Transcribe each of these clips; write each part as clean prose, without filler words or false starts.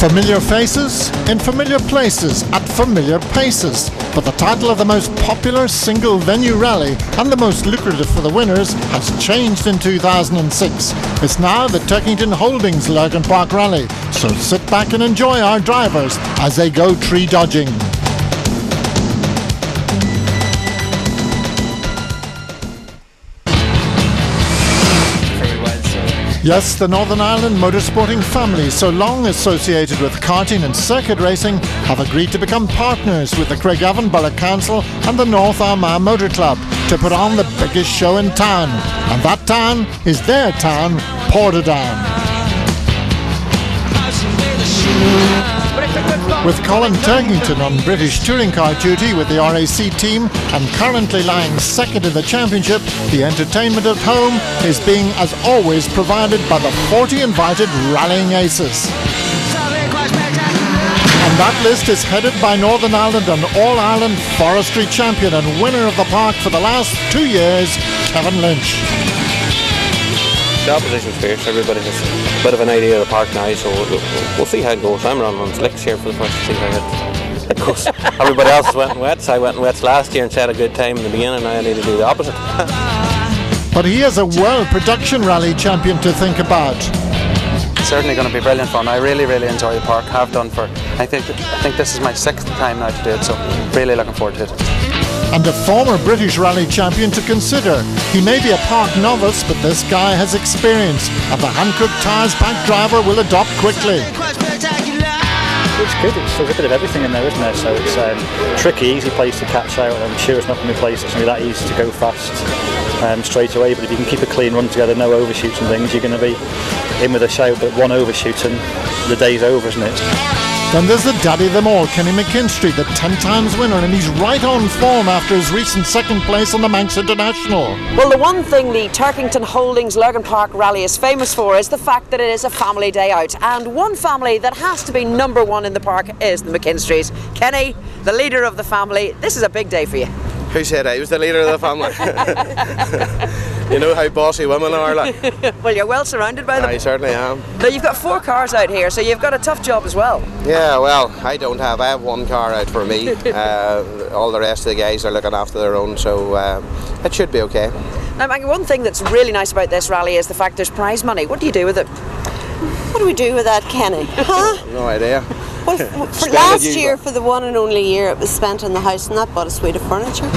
Familiar faces in familiar places at familiar paces. But the title of the most popular single venue rally and the most lucrative for the winners has changed in 2006. It's now the Turkington Holdings Lurgan Park Rally. So sit back and enjoy our drivers as they go tree dodging. Yes, the Northern Ireland motorsporting family, so long associated with karting and circuit racing, have agreed to become partners with the Craigavon Borough Council and the North Armagh Motor Club to put on the biggest show in town. And that town is their town, Portadown. With Colin Turkington on British touring car duty with the RAC team and currently lying second in the championship, the entertainment at home is being, as always, provided by the 40 invited rallying aces. And that list is headed by Northern Ireland and All-Ireland Forestry champion and winner of the park for the last 2 years, Kevin Lynch. The opposition's fierce, everybody has a bit of an idea of the park now, so we'll see how it goes. I'm running on slicks here for the first to see how it goes. Everybody else went in wets. I went in wets last year and had a good time in the beginning, now I need to do the opposite. But he has a world production rally champion to think about. It's certainly going to be brilliant fun. I really enjoy the park, have done for, I think this is my 6th time now to do it, so really looking forward to it. And a former British rally champion to consider. He may be a park novice, but this guy has experience, and the hand-cooked tyres pack driver will adopt quickly. It's good, there's a bit of everything in there, isn't there? So it's a tricky, easy place to catch out. I'm sure it's not going to be a place that's going to be that easy to go fast straight away, but if you can keep a clean run together, no overshoots and things, you're going to be in with a shout, but one overshoot and the day's over, isn't it? Then there's the daddy of them all, Kenny McKinstry, the 10 times winner, and he's right on form after his recent second place on the Manx International. Well, the one thing the Turkington Holdings Lurgan Park Rally is famous for is the fact that it is a family day out, and one family that has to be number one in the park is the McKinstrys. Kenny, the leader of the family, this is a big day for you. Who said I was the leader of the family? You know how bossy women are, like. Well, you're well surrounded by them. I certainly am. Now, you've got 4 cars out here, so you've got a tough job as well. Yeah, well, I have 1 car out for me. All the rest of the guys are looking after their own, so it should be okay. Now, Maggie, one thing that's really nice about this rally is the fact there's prize money. What do you do with it? What do we do with that, Kenny? Huh? No idea. Well, for last year, for the one and only year, it was spent in the house, and that bought a suite of furniture.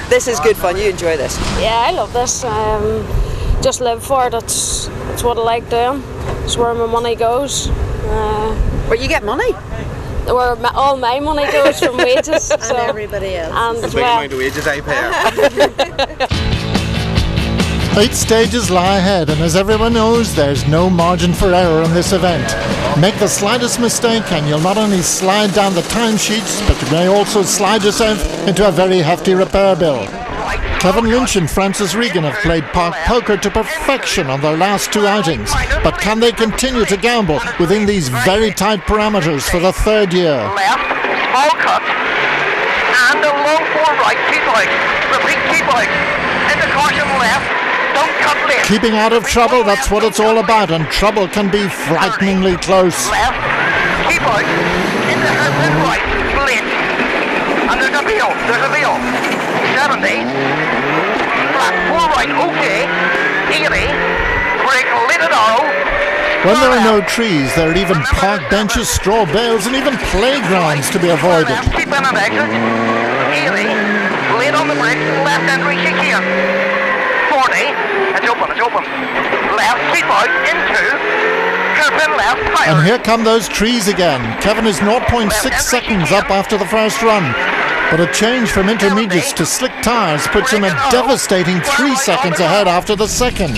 This is good fun. You enjoy this? Yeah, I love this. Just live for it. It's what I like doing. It's where my money goes. Where you get money? Where all my money goes from wages. And everybody else. And the big amount of wages I pay. 8 stages lie ahead, and as everyone knows, there's no margin for error in this event. Make the slightest mistake and you'll not only slide down the timesheets, but you may also slide yourself into a very hefty repair bill. Kevin Lynch and Francis Regan have played park poker to perfection on their last 2 outings, but can they continue to gamble within these very tight parameters for the 3rd year? Left, small cut, and a long 4 right, keep out, repeat, keep out, into caution left. Don't cut left. Keeping out of trouble, that's what it's all about, and trouble can be frighteningly close. Left, keep out, into hairpin right, Lynch. And there's a veal, 70. Flat, 4 right, okay. 80. Brake, little arrow. When there are no trees, there are even park benches, straw bales, and even playgrounds to be avoided. Left, keep in an exit. 80. Late on the brake, left entry, kick here. 40, it's open. Left, keep out, into, hairpin left, fire. And here come those trees again. Kevin is 0.6 seconds up after the first run. But a change from intermediates to slick tyres puts him a devastating 3 seconds ahead after the second.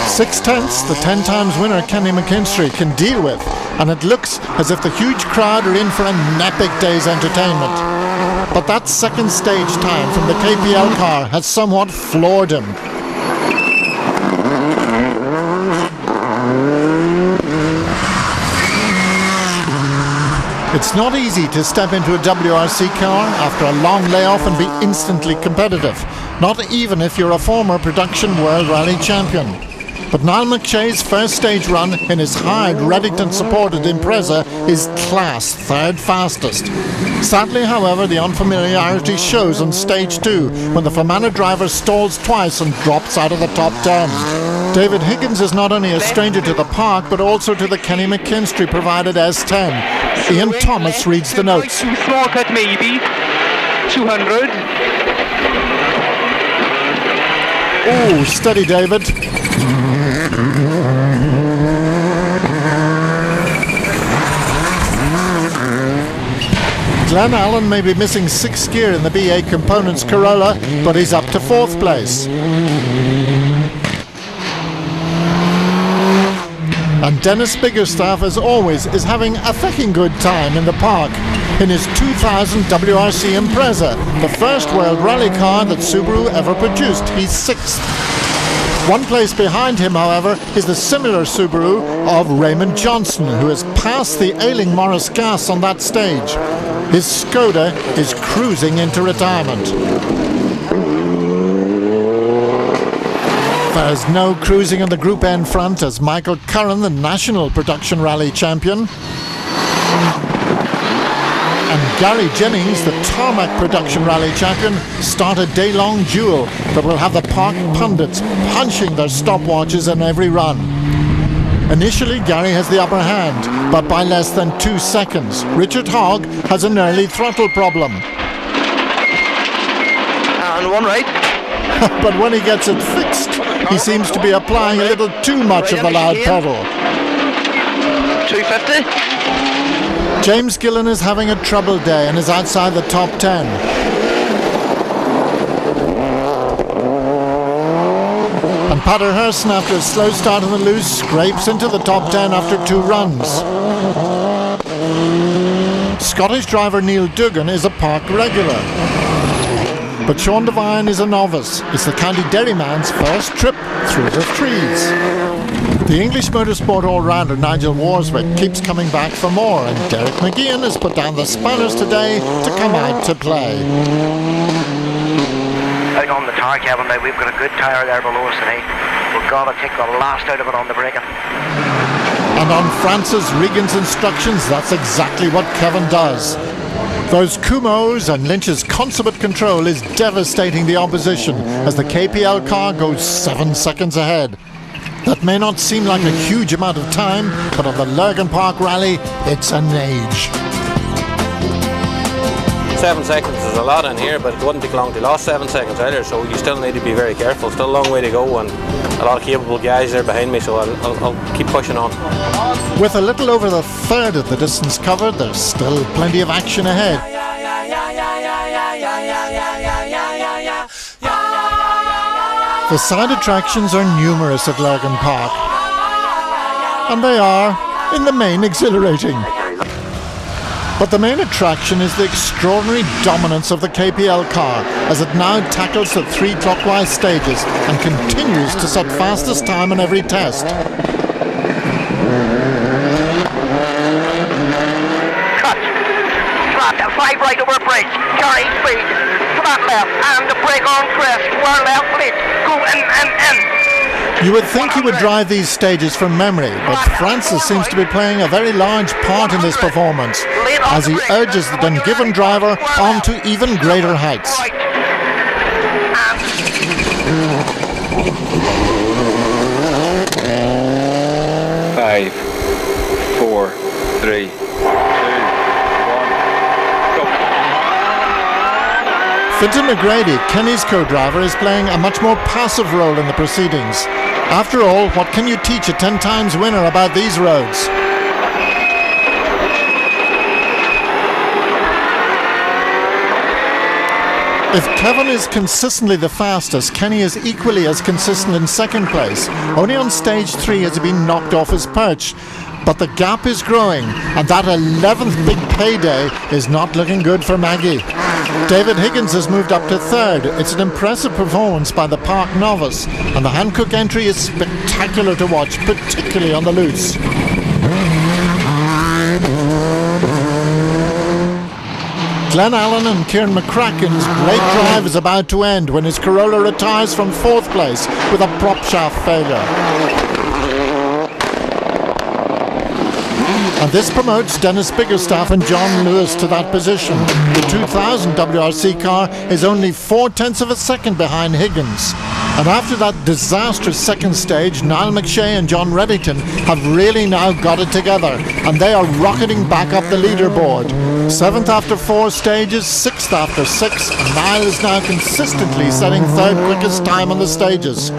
Six-tenths, the 10 times winner Kenny McKinstry can deal with, and it looks as if the huge crowd are in for an epic day's entertainment. But that second stage time from the KPL car has somewhat floored him. It's not easy to step into a WRC car after a long layoff and be instantly competitive, not even if you're a former production World Rally champion. But Niall McShay's first stage run in his hired Reddington-supported Impreza is class third fastest. Sadly, however, the unfamiliarity shows on stage 2 when the Fermanagh driver stalls twice and drops out of the top 10. David Higgins is not only a stranger to the park, but also to the Kenny McKinstry provided S10. Ian Thomas reads the notes. Small cut maybe, 200. Oh, steady, David. Glenn Allen may be missing 6th gear in the BA Components Corolla, but he's up to 4th place. And Dennis Biggerstaff, as always, is having a fucking good time in the park in his 2000 WRC Impreza, the first World Rally car that Subaru ever produced. He's 6th. One place behind him, however, is the similar Subaru of Raymond Johnson, who has passed the ailing Morris Gas on that stage. His Skoda is cruising into retirement. There's no cruising on the Group N front as Michael Curran, the national production rally champion, and Gary Jennings, the tarmac production rally champion, start a day-long duel that will have the park pundits punching their stopwatches in every run. Initially, Gary has the upper hand, but by less than 2 seconds. Richard Hogg has an early throttle problem. And one right. But when he gets it fixed, he seems to be applying a little too much of the loud pedal. 250. James Gillen is having a troubled day and is outside the top 10. And Patter Hurson, after a slow start on the loose, scrapes into the top 10 after 2 runs. Scottish driver Neil Duggan is a park regular. But Sean Devine is a novice. It's the County Derry man's first trip through the trees. The English motorsport all-rounder Nigel Warswick keeps coming back for more, and Derek McGeehan has put down the spanners today to come out to play. Out on the tar, Kevin, now we've got a good tyre there below us tonight. We've got to take the last out of it on the braking. And on Francis Regan's instructions, that's exactly what Kevin does. Those Kumos and Lynch's consummate control is devastating the opposition as the KPL car goes 7 seconds ahead. That may not seem like a huge amount of time, but on the Lurgan Park Rally, it's an age. 7 seconds is a lot in here, but it wouldn't take long. They lost 7 seconds earlier, so you still need to be very careful. Still a long way to go, and a lot of capable guys there behind me, so I'll keep pushing on. With a little over the third of the distance covered, there's still plenty of action ahead. The side attractions are numerous at Lurgan Park, and they are, in the main, exhilarating. But the main attraction is the extraordinary dominance of the KPL car as it now tackles the 3 clockwise stages and continues to set fastest time on every test. Cut. Flat, 5 right over bridge. Carry speed. Flat left. And the brake on crest. We're left lead. Go in. You would think he would drive these stages from memory, but Francis seems to be playing a very large part in this performance as he urges the Dungiven driver on to even greater heights. 5, 4, 3, 2, 1, go. Fintan McGrady, Kenny's co-driver, is playing a much more passive role in the proceedings. After all, what can you teach a 10 times winner about these roads? If Kevin is consistently the fastest, Kenny is equally as consistent in second place. Only on stage 3 has he been knocked off his perch. But the gap is growing, and that 11th big payday is not looking good for Maggie. David Higgins has moved up to 3rd. It's an impressive performance by the park novice, and the Hancock entry is spectacular to watch, particularly on the loose. Glenn Allen and Kieran McCracken's great drive is about to end when his Corolla retires from 4th place with a prop shaft failure. And this promotes Dennis Biggerstaff and John Lewis to that position. The 2000 WRC car is only 0.4 of a second behind Higgins. And after that disastrous second stage, Niall McShay and John Reddington have really now got it together, and they are rocketing back up the leaderboard. 7th after 4 stages, 6th after 6, and Niall is now consistently setting 3rd quickest time on the stages.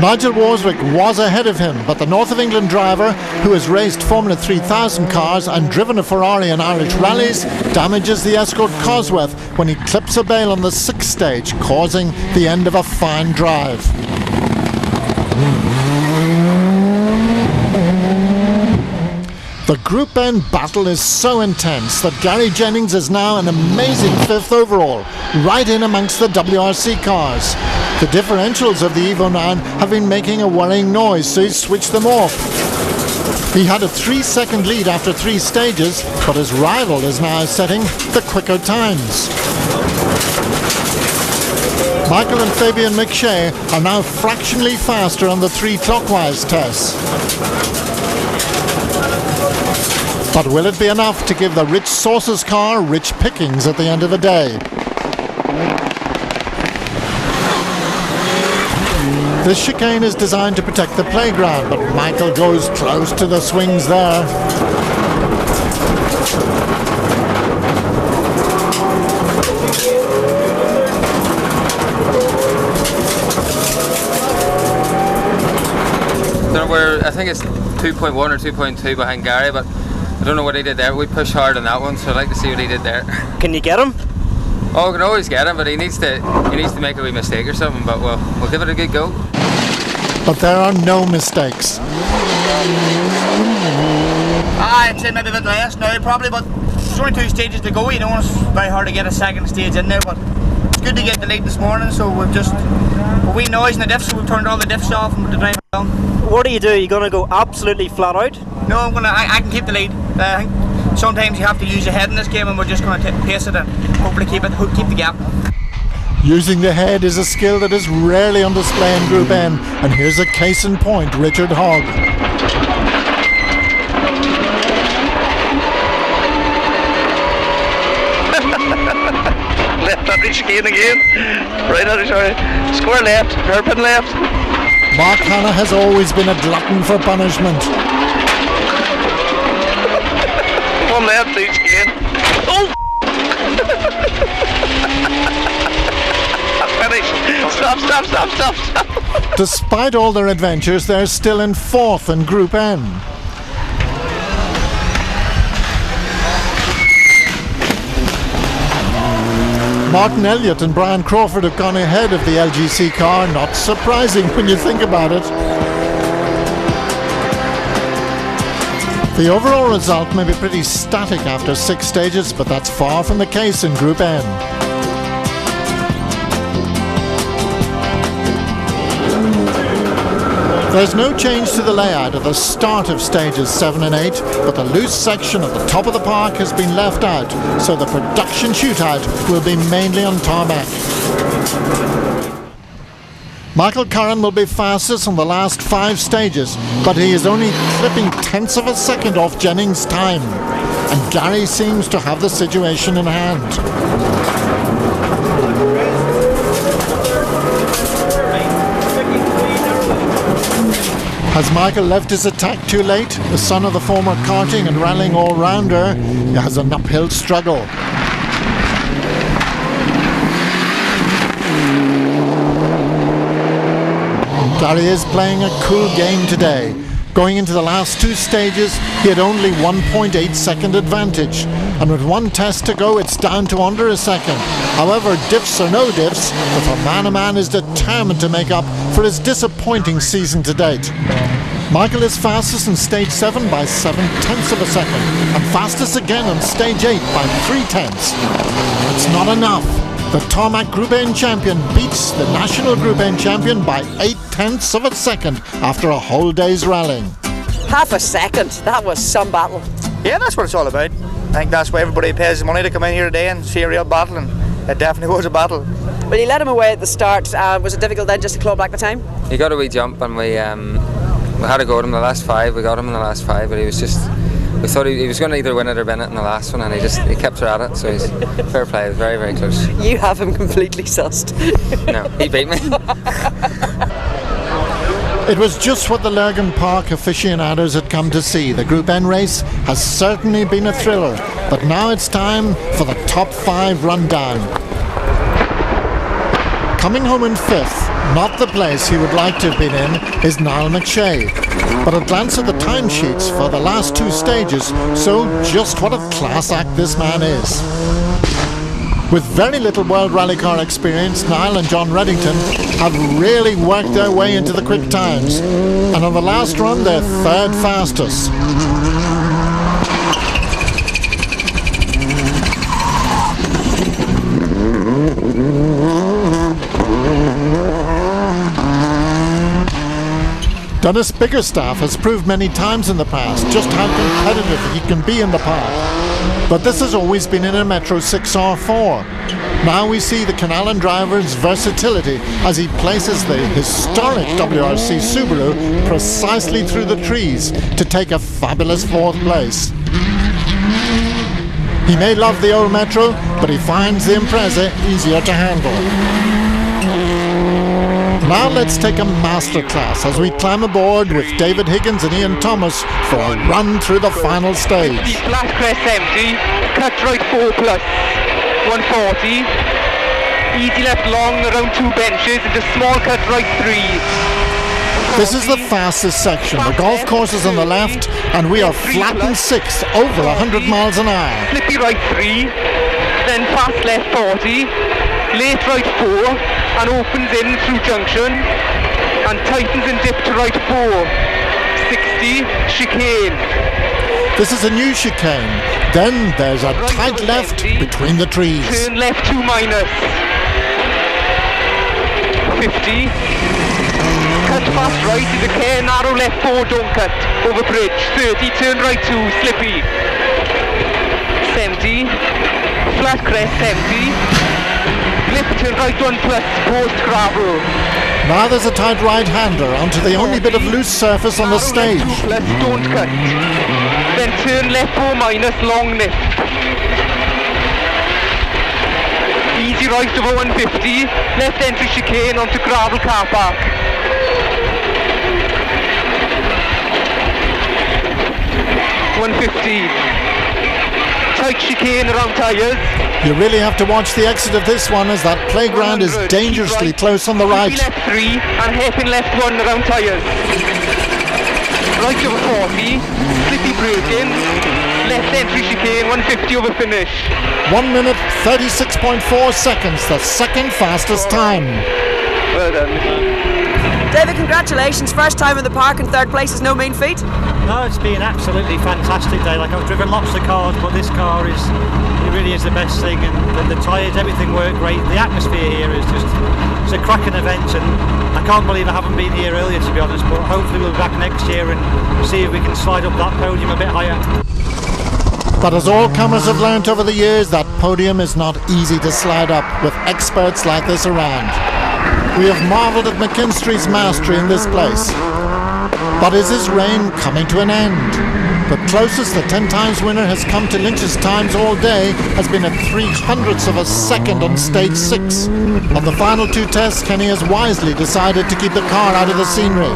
Nigel Warswick was ahead of him, but the North of England driver, who has raced Formula 3000 cars and driven a Ferrari in Irish rallies, damages the Escort Cosworth when he clips a bail on the 6th stage, causing the end of a fine drive. The Group N battle is so intense that Gary Jennings is now an amazing 5th overall, right in amongst the WRC cars. The differentials of the Evo 9 have been making a worrying noise, so he's switched them off. He had a 3-second lead after 3 stages, but his rival is now setting the quicker times. Michael and Fabian McShay are now fractionally faster on the 3 clockwise tests. But will it be enough to give the Rich Sources car rich pickings at the end of the day? This chicane is designed to protect the playground, but Michael goes close to the swings there. I think it's 2.1 or 2.2 behind Gary, but I don't know what he did there. We pushed hard on that one, so I'd like to see what he did there. Can you get him? Oh, we can always get him, but he needs to make a wee mistake or something, but we'll give it a good go. But there are no mistakes. I'd say maybe a bit less now, probably, but there's only 2 stages to go. You know, it's very hard to get a second stage in there, but it's good to get the lead this morning, so we've just a wee noise in the diffs, so we've turned all the diffs off and the drive on. What do? Are you going to go absolutely flat out? No, I can keep the lead. I think sometimes you have to use your head in this game, and we're just going to pace it and hopefully keep the gap. Using the head is a skill that is rarely on display in Group N, and here's a case in point, Richard Hogg. Left on the chicane again. Right on the sorry. Square left, hairpin left. Mark Hanna has always been a glutton for punishment. One left each again. Oh! Stop. Despite all their adventures, they're still in 4th in Group N. Martin Elliott and Brian Crawford have gone ahead of the LGC car, not surprising when you think about it. The overall result may be pretty static after 6 stages, but that's far from the case in Group N. There's no change to the layout at the start of stages 7 and 8, but the loose section at the top of the park has been left out, so the production shootout will be mainly on tarmac. Michael Curran will be fastest on the last 5 stages, but he is only clipping 1/10 of a second off Jennings' time, and Gary seems to have the situation in hand. Has Michael left his attack too late? The son of the former karting and rallying all-rounder, he has an uphill struggle. Gary is playing a cool game today. Going into the last 2 stages, he had only 1.8 second advantage, and with 1 test to go, it's down to under a second. However, diffs or no diffs, the man is determined to make up for his disappointing season to date. Michael is fastest in stage 7 by 7/10 of a second, and fastest again on stage 8 by 3/10. It's not enough. The tarmac Group N champion beats the national Group N champion by 8/10 of a second after a whole day's rallying. Half a second, that was some battle. Yeah, that's what it's all about. I think that's why everybody pays money to come in here today and see a real battle, and it definitely was a battle. Well, you let him away at the start. Was it difficult then just to claw back the time? He got a wee jump, and we had to go to him in the last 5. We got him in the last 5, but he was just... We thought he was going to either win it or win it in the last one, and he kept her at it, so he's fair play. It was very, very close. You have him completely sussed. No, he beat me. It was just what the Lurgan Park aficionados had come to see. The Group N race has certainly been a thriller, but now it's time for the top 5 rundown. Coming home in 5th, not the place he would like to have been in, is Niall McShay. But a glance at the timesheets for the last 2 stages show just what a class act this man is. With very little World Rally Car experience, Niall and John Reddington have really worked their way into the quick times, and on the last run they're 3rd fastest. Dennis Biggerstaff has proved many times in the past just how competitive he can be in the park. But this has always been in a Metro 6R4. Now we see the Canallan driver's versatility as he places the historic WRC Subaru precisely through the trees to take a fabulous 4th place. He may love the old Metro, but he finds the Impreza easier to handle. Now let's take a masterclass as we climb aboard with David Higgins and Ian Thomas for a run through the final stage. Flat crest empty, cut right 4 plus, 140, easy left long around 2 benches into small cut right 3. This is the fastest section. The golf course is on the left and we are flattened 6th over 100 miles an hour. Slippy right 3, then fast left 40, late right 4, and opens in through junction and tightens and dip to right 4, 60, chicane. This is a new chicane. Then there's a right tight left 70, between the trees. Turn left 2 minus, 50, cut fast right into care, narrow left 4, don't cut, over bridge, 30, turn right 2, slippy, 70, flat crest 70, lip turn right 1 plus, post gravel. Now there's a tight right-hander onto the only bit of loose surface on the stage. 2 plus, don't cut. Then turn left 4 minus, long lip. Easy right over 150, left entry chicane onto gravel car park. $150. Tight chicane around tyres. You really have to watch the exit of this one as that playground is dangerously close on the right. Left 3 and hairpin left 1 around tyres. Right over 40, slippy braking, left entry chicane, 150 over finish. 1 minute 36.4 seconds, the second fastest time. Well done. David, congratulations. First time in the park and 3rd place is no mean feat. No, it's been absolutely fantastic day. Like, I've driven lots of cars, but this car it really is the best thing, and the tyres, everything worked great. The atmosphere here is it's a cracking event, and I can't believe I haven't been here earlier, to be honest, but hopefully we'll be back next year and see if we can slide up that podium a bit higher. But as all comers have learnt over the years, that podium is not easy to slide up with experts like this around. We have marvelled at McKinstry's mastery in this place. But is his reign coming to an end? The closest the 10 times winner has come to Lynch's times all day has been at 300ths of a second on stage 6. On the final 2 tests, Kenny has wisely decided to keep the car out of the scenery.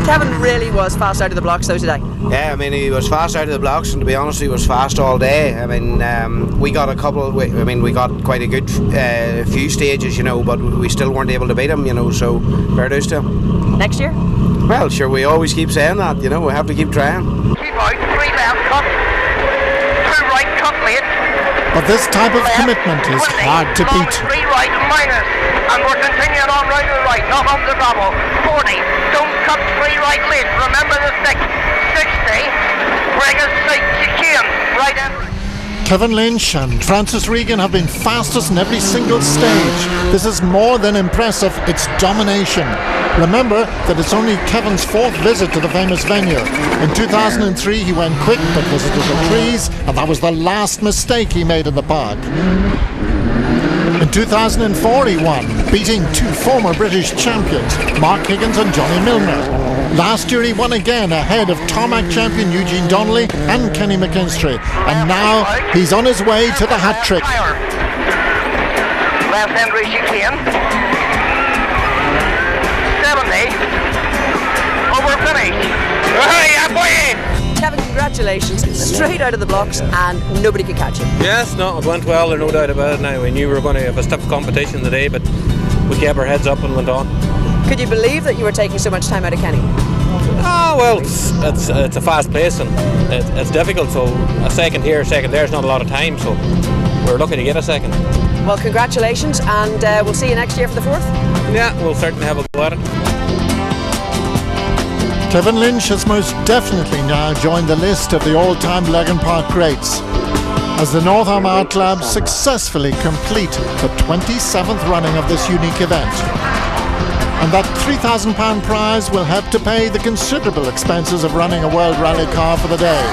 Kevin really was fast out of the blocks though today. Yeah, I mean, he was fast out of the blocks, and to be honest, he was fast all day. I mean, we got we got quite a good few stages, you know, but we still weren't able to beat him, you know, so fair dues to him. Next year? Well, sure, we always keep saying that, you know, we have to keep trying. 3 right, 3 left, cut, 2 right, cut late. But this type of commitment is hard to beat. 3 right, minus, and we're continuing on right to the right, not on the gravel. 40, don't cut 3 right late, remember the 6, 60, bring us straight chicane, right in. Kevin Lynch and Francis Regan have been fastest in every single stage. This is more than impressive, it's domination. Remember that it's only Kevin's 4th visit to the famous venue. In 2003 he went quick but visited the trees, and that was the last mistake he made in the park. In 2004 he won, beating 2 former British champions, Mark Higgins and Johnny Milner. Last year he won again ahead of tarmac champion Eugene Donnelly and Kenny McKinstry, and now he's on his way to the hat-trick. Left end reaching 10. 70. Over finish. Hurry boy! Kevin, congratulations. Straight out of the blocks and nobody could catch you. Yes, no, it went well, there's no doubt about it now. We knew we were going to have a stiff competition today, but we kept our heads up and went on. Could you believe that you were taking so much time out of Kenny? Oh, well, it's a fast place and it's difficult, so a second here, a second there is not a lot of time, so we're lucky to get a second. Well, congratulations, and we'll see you next year for the 4th. Yeah, we'll certainly have a go at it. Kevin Lynch has most definitely now joined the list of the all-time Lurgan Park greats, as the North Armagh Club successfully complete the 27th running of this unique event. And that £3,000 prize will help to pay the considerable expenses of running a World Rally car for the day.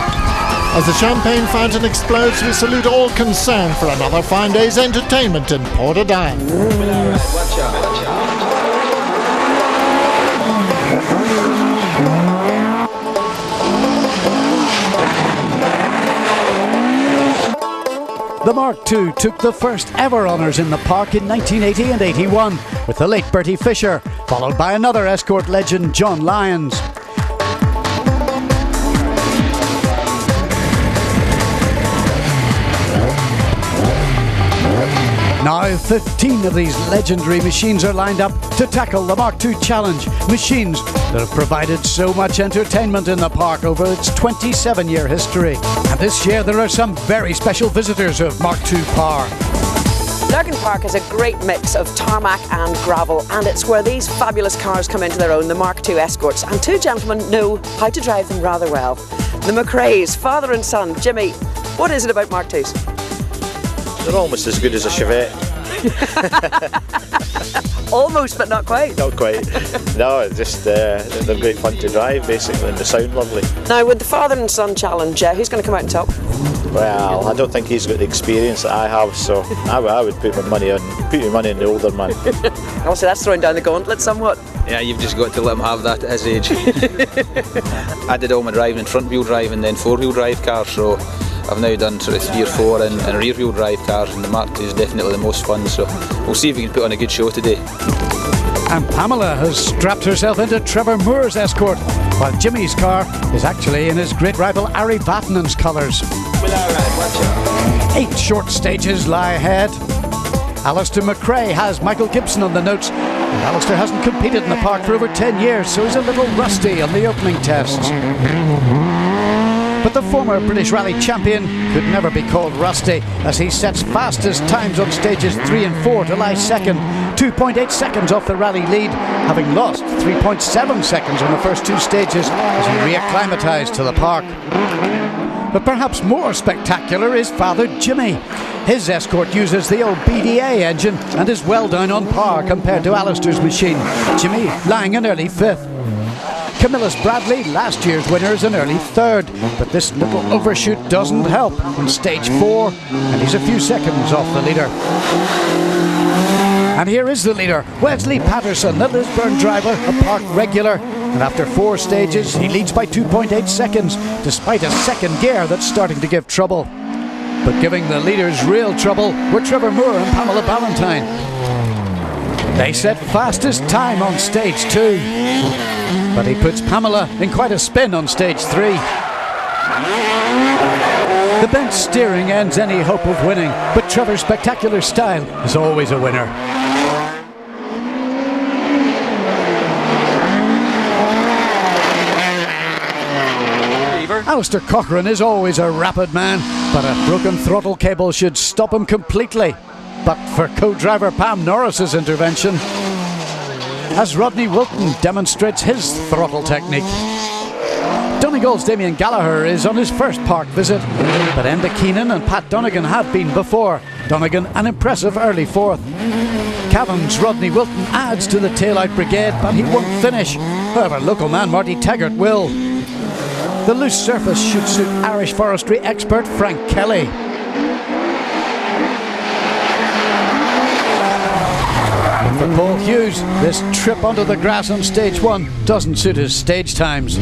As the champagne fountain explodes, we salute all concerned for another fine day's entertainment in Portadown. The Mark II took the first ever honours in the park in 1980 and 81 with the late Bertie Fisher, followed by another Escort legend, John Lyons. Now 15 of these legendary machines are lined up to tackle the Mark II Challenge, machines that have provided so much entertainment in the park over its 27-year history. And this year there are some very special visitors of Mark II power. Lurgan Park is a great mix of tarmac and gravel, and it's where these fabulous cars come into their own, the Mark II Escorts, and 2 gentlemen know how to drive them rather well. The McRaes, father and son. Jimmy, what is it about Mark IIs? They're almost as good as a Chevette. Almost, but not quite. Not quite. No, it's just they're great fun to drive, basically, and they sound lovely. Now, with the father and son challenge, who's going to come out on top? Well, I don't think he's got the experience that I have, so I would put my money on the older man. Also, that's throwing down the gauntlet somewhat. Yeah, you've just got to let him have that at his age. I did all my driving in front-wheel drive and then four-wheel drive cars, so I've now done sort of 3 or 4 and rear-wheel drive cars, and the Mark II is definitely the most fun, so we'll see if we can put on a good show today. And Pamela has strapped herself into Trevor Moore's Escort, while Jimmy's car is actually in his great rival Ari Vatanen's colours. 8 short stages lie ahead. Alister McRae has Michael Gibson on the notes, and Alister hasn't competed in the park for over 10 years, so he's a little rusty on the opening tests. But the former British Rally champion could never be called rusty, as he sets fastest times on stages 3 and 4 to lie second, 2.8 seconds off the rally lead, having lost 3.7 seconds on the first 2 stages as he reacclimatised to the park. But perhaps more spectacular is Father Jimmy. His Escort uses the old BDA engine and is well down on par compared to Alister's machine, Jimmy lying an early 5th. Camillus Bradley, last year's winner, is an early 3rd, but this little overshoot doesn't help on stage 4, and he's a few seconds off the leader. And here is the leader, Wesley Patterson, the Lisburn driver, a park regular, and after 4 stages he leads by 2.8 seconds, despite a second gear that's starting to give trouble. But giving the leaders real trouble were Trevor Moore and Pamela Ballantyne. They set fastest time on stage 2, but he puts Pamela in quite a spin on stage 3. The bent steering ends any hope of winning, but Trevor's spectacular style is always a winner. Alister Cochrane is always a rapid man, but a broken throttle cable should stop him completely. But for co-driver Pam Norris's intervention, as Rodney Wilton demonstrates his throttle technique. Donegal's Damien Gallagher is on his first park visit, but Enda Keenan and Pat Donegan have been before. Donegan an impressive early fourth. Cavan's Rodney Wilton adds to the taillight brigade, but he won't finish. However, local man Marty Taggart will. The loose surface should suit Irish forestry expert Frank Kelly. For Paul Hughes, this trip onto the grass on stage 1 doesn't suit his stage times.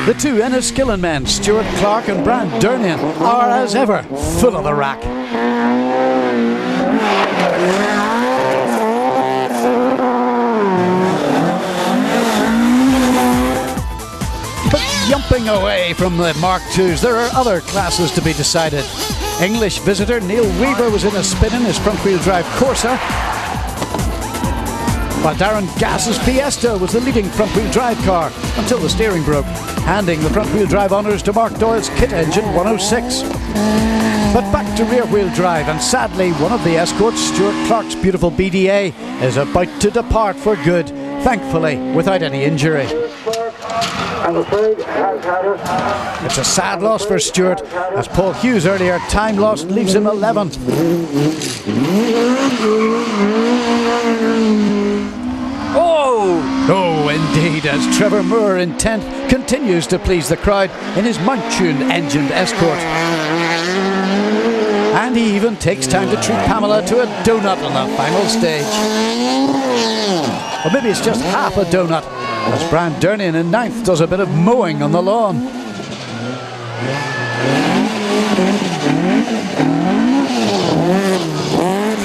The two Enniskillen men, Stuart Clark and Brand Durnian, are as ever full of the rack. But jumping away from the Mark IIs, there are other classes to be decided. English visitor Neil Weaver was in a spin in his front-wheel drive Corsa, while Darren Gass's Fiesta was the leading front-wheel drive car until the steering broke, handing the front-wheel drive honours to Mark Doyle's kit engine 106. But back to rear-wheel drive, and sadly one of the Escorts, Stuart Clark's beautiful BDA, is about to depart for good, thankfully without any injury. It's a sad loss for Stuart, as Paul Hughes' earlier time loss leaves him 11th. Oh, indeed, as Trevor Moore in 10th continues to please the crowd in his Mountune-engined Escort. And he even takes time to treat Pamela to a donut on the final stage. Or maybe it's just half a donut, as Brand Durnian in 9th does a bit of mowing on the lawn.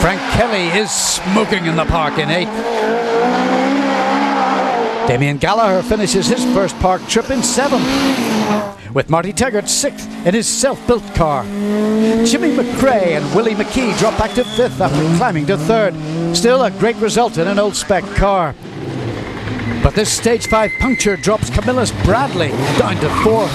Frank Kelly is smoking in the park in 8th. Damien Gallagher finishes his first park trip in 7th, with Marty Taggart 6th in his self-built car. Jimmy McRae and Willie McKee drop back to 5th after climbing to 3rd. Still a great result in an old spec car. But this stage 5 puncture drops Camillus Bradley down to 4th.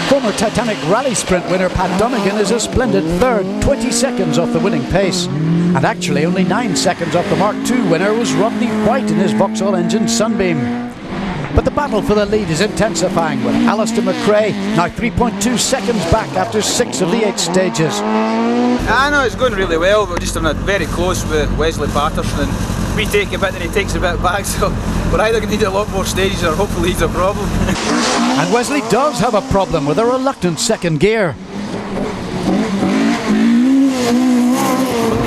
Former Titanic Rally Sprint winner Pat Donegan is a splendid 3rd, 20 seconds off the winning pace. And actually only 9 seconds off the Mark II winner was Rodney White in his Vauxhall engine Sunbeam. But the battle for the lead is intensifying, with Alister McRae now 3.2 seconds back after 6 of the 8 stages. I know it's going really well, but we're just very close with Wesley Patterson, and we take a bit and he takes a bit back, so we're either going to need a lot more stages or hopefully he's a problem. And Wesley does have a problem with a reluctant second gear.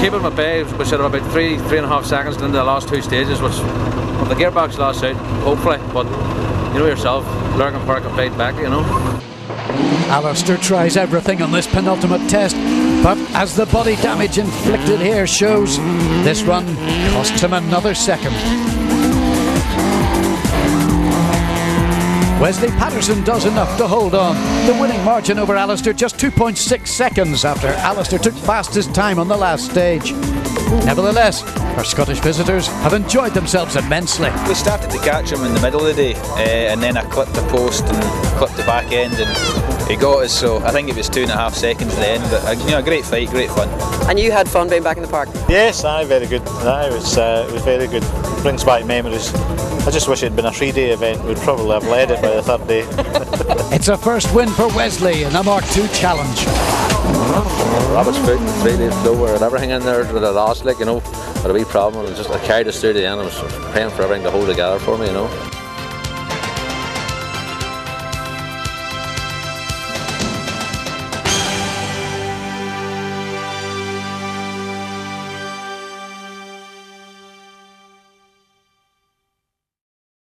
Keeping my bay, which are about 3.5 seconds into the last 2 stages, which when the gearbox lasts out, hopefully, but you know yourself, Lurgan Park have played back, you know. Alister tries everything on this penultimate test, but as the body damage inflicted here shows, this run costs him another second. Wesley Patterson does enough to hold on. The winning margin over Alister just 2.6 seconds after Alister took fastest time on the last stage. Nevertheless, our Scottish visitors have enjoyed themselves immensely. We started to catch him in the middle of the day, and then I clipped the post and clipped the back end, and he got us, so I think it was 2.5 seconds at the end, but you know, a great fight, great fun. And you had fun being back in the park? Yes, very good. It was very good. Brings back memories. I just wish it had been a 3-day event. We'd probably have led it by the 3rd day. It's a first win for Wesley in the Mark II challenge. Robert's foot and 3 days slow and everything in there with the last, like, you know, had a wee problem, and just I carried us through the end. I was praying for everything to hold together for me, you know.